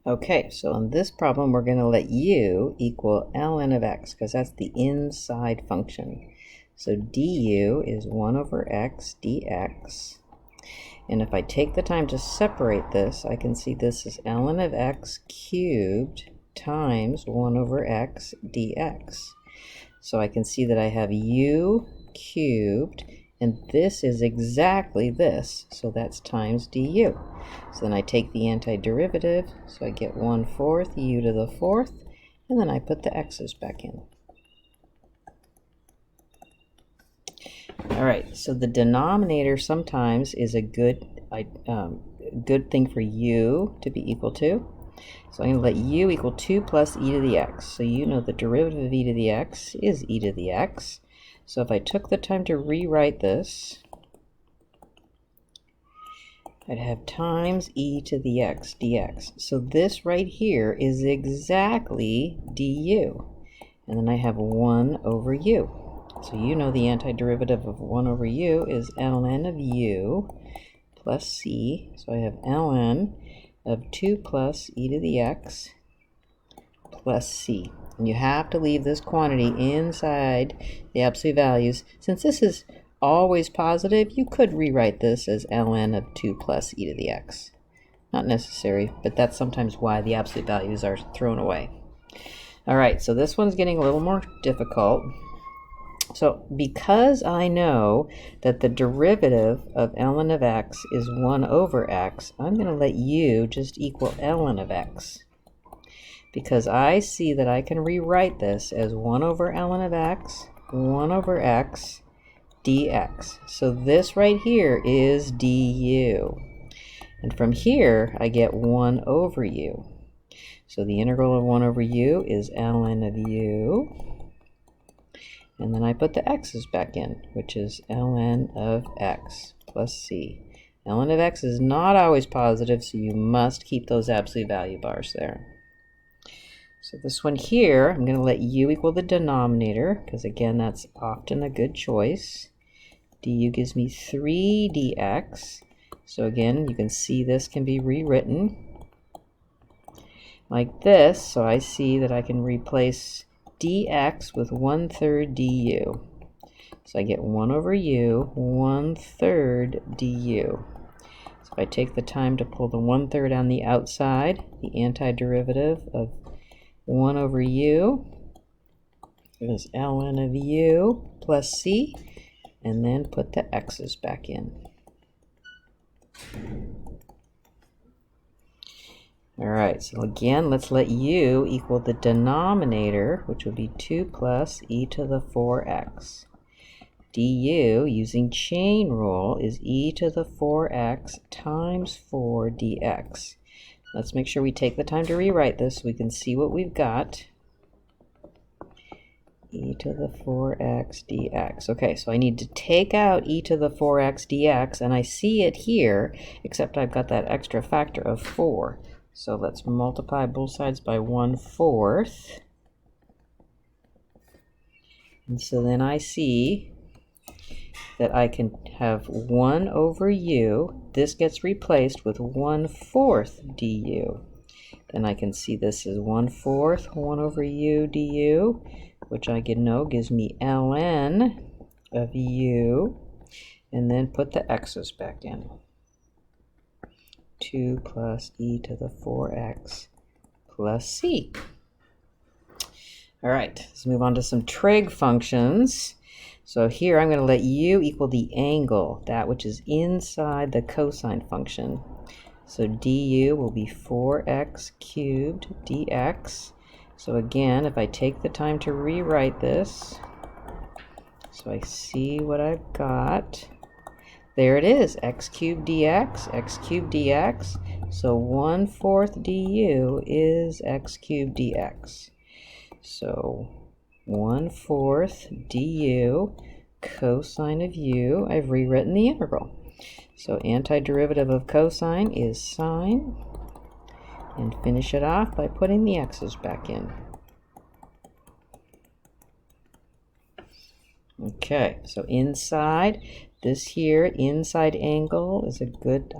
Okay, so in this problem, we're going to let u equal ln of x, because that's the inside function. So du is 1 over x dx. And if I take the time to separate this, I can see this is ln of x cubed times 1 over x dx. So I can see that I have u cubed, and this is exactly this, so that's times du. So then I take the antiderivative, so I get 1/4 u to the 4th, and then I put the x's back in. All right, so the denominator sometimes is a good thing for u to be equal to. So I'm going to let u equal 2 plus e to the x. So you know the derivative of e to the x is e to the x. So if I took the time to rewrite this, I'd have times e to the x dx. So this right here is exactly du. And then I have 1 over u. So you know the antiderivative of 1 over u is ln of u plus c. So I have ln of 2 plus e to the x plus c. And you have to leave this quantity inside the absolute values. Since this is always positive, you could rewrite this as ln of 2 plus e to the x. Not necessary, but that's sometimes why the absolute values are thrown away. All right, so this one's getting a little more difficult. So because I know that the derivative of ln of x is 1 over x, I'm going to let u just equal ln of x. Because I see that I can rewrite this as 1 over ln of x, 1 over x, dx. So this right here is du. And from here, I get 1 over u. So the integral of 1 over u is ln of u. And then I put the x's back in, which is ln of x plus c. ln of x is not always positive, so you must keep those absolute value bars there. So this one here, I'm going to let u equal the denominator, because again, that's often a good choice. Du gives me 3 dx. So again, you can see this can be rewritten like this. So I see that I can replace dx with 1/3 du. So I get 1 over u, 1/3 du. So if I take the time to pull the 1/3 on the outside, the antiderivative of 1 over u is ln of u plus c, and then put the x's back in. All right, so again, let's let u equal the denominator, which would be 2 plus e to the 4x. Du, using chain rule, is e to the 4x times 4 dx. Let's make sure we take the time to rewrite this so we can see what we've got. E to the 4x dx. Okay, so I need to take out e to the 4x dx, and I see it here, except I've got that extra factor of 4. So let's multiply both sides by 1/4. And so then I see that I can have 1 over u. This gets replaced with 1/4 du. Then I can see this is 1/4 1 over u du, which I can know gives me ln of u, and then put the x's back in. 2 plus e to the 4x plus c. All right, let's move on to some trig functions. So here I'm going to let u equal the angle, that which is inside the cosine function. So du will be 4x cubed dx. So again, if I take the time to rewrite this, so I see what I've got. There it is, x cubed dx, x cubed dx. So 1/4 du is x cubed dx. So 1/4 du cosine of u. I've rewritten the integral. So antiderivative of cosine is sine. And finish it off by putting the x's back in. Okay, so inside, this here, inside angle is a good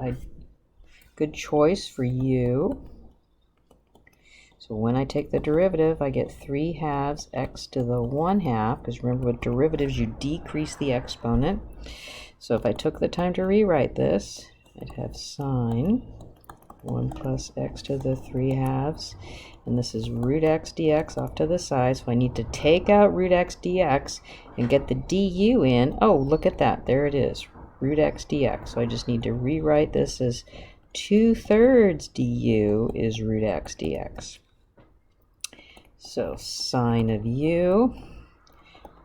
choice for u. So when I take the derivative, I get 3/2 x to the 1/2, because remember with derivatives you decrease the exponent. So if I took the time to rewrite this, I'd have sine 1 plus x to the 3/2, and this is root x dx off to the side, so I need to take out root x dx and get the du in. Oh, look at that, there it is, root x dx. So I just need to rewrite this as 2/3 du is root x dx. So sine of u,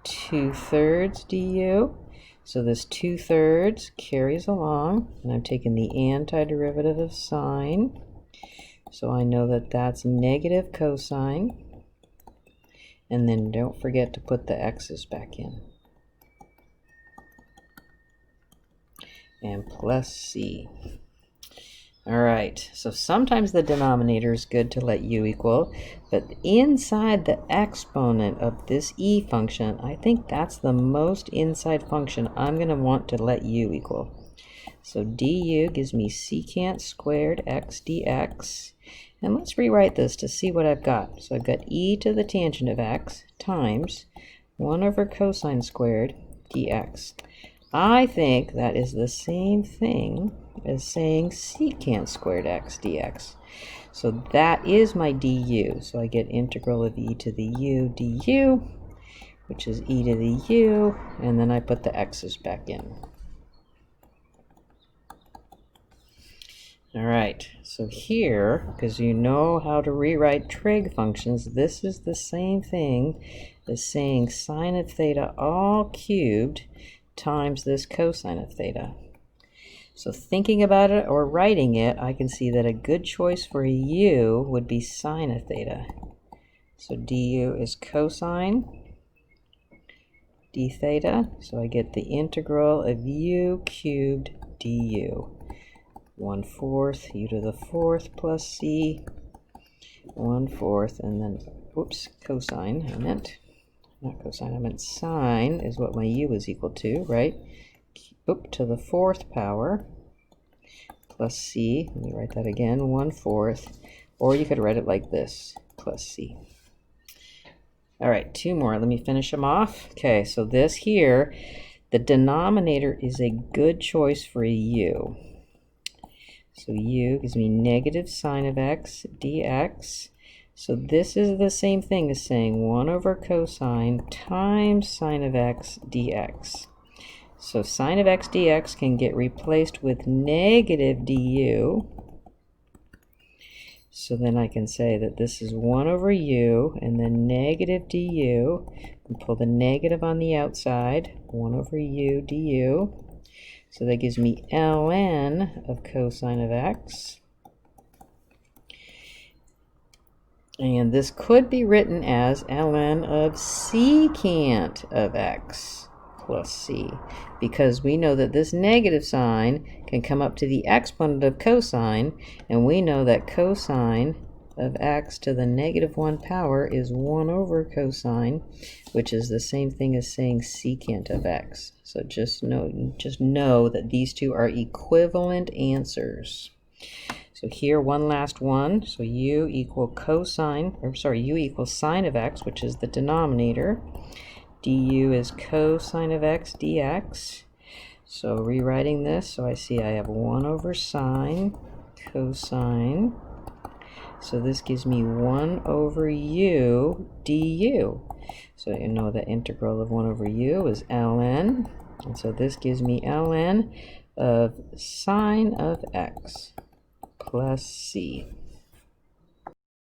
2/3 du. So this 2/3 carries along, and I'm taking the antiderivative of sine. So I know that that's negative cosine. And then don't forget to put the x's back in. And plus c. All right, so sometimes the denominator is good to let u equal, but inside the exponent of this e function, I think that's the most inside function I'm going to want to let u equal. So du gives me secant squared x dx, and let's rewrite this to see what I've got. So I've got e to the tangent of x times 1 over cosine squared dx. I think that is the same thing as saying secant squared x dx. So that is my du. So I get integral of e to the u du, which is e to the u, and then I put the x's back in. All right, so here, because you know how to rewrite trig functions, this is the same thing as saying sine of theta all cubed times this cosine of theta. So thinking about it or writing it, I can see that a good choice for a u would be sine of theta. So du is cosine d theta, so I get the integral of u cubed du. 1/4 u to the 4th plus c, 1/4, and then, oops, cosine, I meant, not cosine, I meant sine is what my u is equal to, right? Up to the 4th power plus c, let me write that again, 1/4, or you could write it like this, plus c. All right, 2 more, let me finish them off. Okay, so this here, the denominator is a good choice for a u. So u gives me negative sine of x dx. So this is the same thing as saying 1 over cosine times sine of x dx. So sine of x dx can get replaced with negative du. So then I can say that this is 1 over u and then negative du. And pull the negative on the outside, 1 over u du. So that gives me ln of cosine of x. And this could be written as ln of secant of x plus c, because we know that this negative sign can come up to the exponent of cosine, and we know that cosine of x to the negative 1 power is 1 over cosine, which is the same thing as saying secant of x. So just know that these two are equivalent answers. So here, one last one. So u equals sine of x, which is the denominator. Du is cosine of x dx. So rewriting this, so I see I have 1 over sine cosine. So this gives me 1 over u du. So you know the integral of 1 over u is ln. And so this gives me ln of sine of x plus c.